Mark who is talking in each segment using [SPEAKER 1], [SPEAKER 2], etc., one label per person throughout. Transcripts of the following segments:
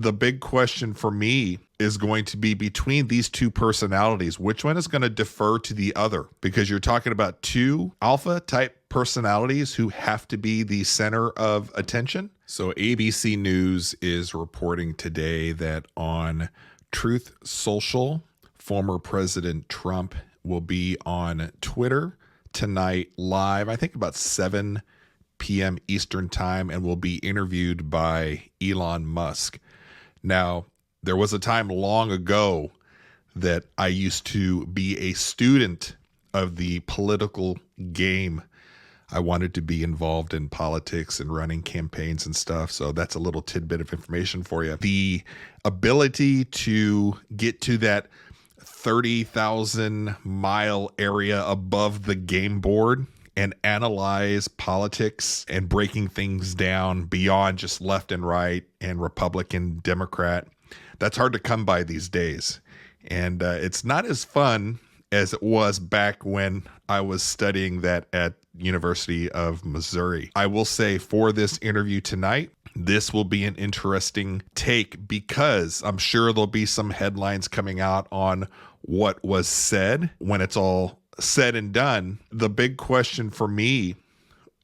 [SPEAKER 1] The big question for me is going to be between these two personalities, which one is going to defer to the other? Because you're talking about two alpha type personalities who have to be the center of attention. So ABC News is reporting today that on Truth Social, former President Trump will be on Twitter tonight live, I think about 7 p.m. Eastern time, and will be interviewed by Elon Musk. Now, there was a time long ago that I used to be a student of the political game. I wanted to be involved in politics and running campaigns and stuff. So that's a little tidbit of information for you. The ability to get to that 30,000 mile area above the game board and analyze politics and breaking things down beyond just left and right and Republican, Democrat, that's hard to come by these days. And it's not as fun as it was back when I was studying that at University of Missouri. I will say for this interview tonight, this will be an interesting take because I'm sure there'll be some headlines coming out on what was said when it's all said and done. The big question for me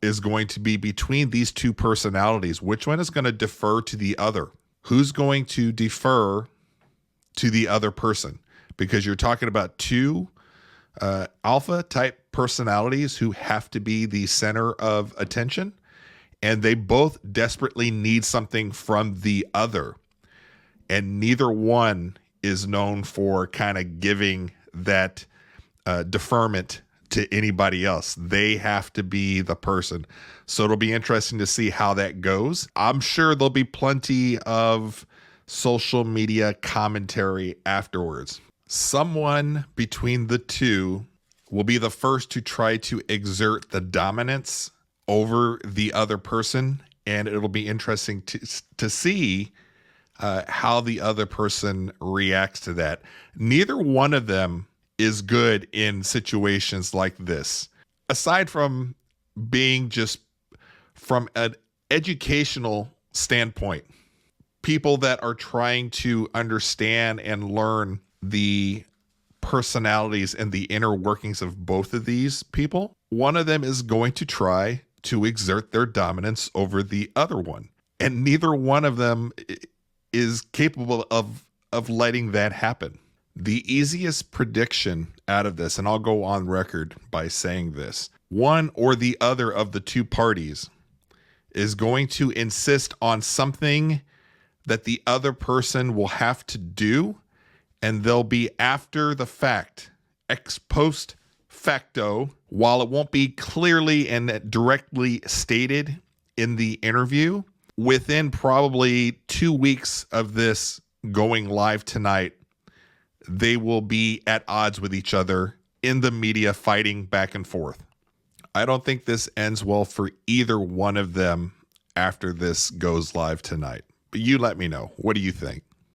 [SPEAKER 1] is going to be between these two personalities, which one is going to defer to the other? Who's going to defer to the other person? Because you're talking about two alpha type personalities who have to be the center of attention, and they both desperately need something from the other. And neither one is known for kind of giving that deferment to anybody else. They have to be the person. So it'll be interesting to see how that goes. I'm sure there'll be plenty of social media commentary afterwards. Someone between the two will be the first to try to exert the dominance over the other person, and it'll be interesting to see how the other person reacts to that. Neither one of them is good in situations like this. Aside from being just from an educational standpoint, people that are trying to understand and learn the personalities and the inner workings of both of these people, one of them is going to try to exert their dominance over the other one. And neither one of them is capable of letting that happen. The easiest prediction out of this, and I'll go on record by saying this, one or the other of the two parties is going to insist on something that the other person will have to do, and they'll be after the fact, ex post facto, while it won't be clearly and directly stated in the interview. Within probably 2 weeks of this going live tonight, they will be at odds with each other in the media, fighting back and forth. I don't think this ends well for either one of them after this goes live tonight. But you let me know. What do you think?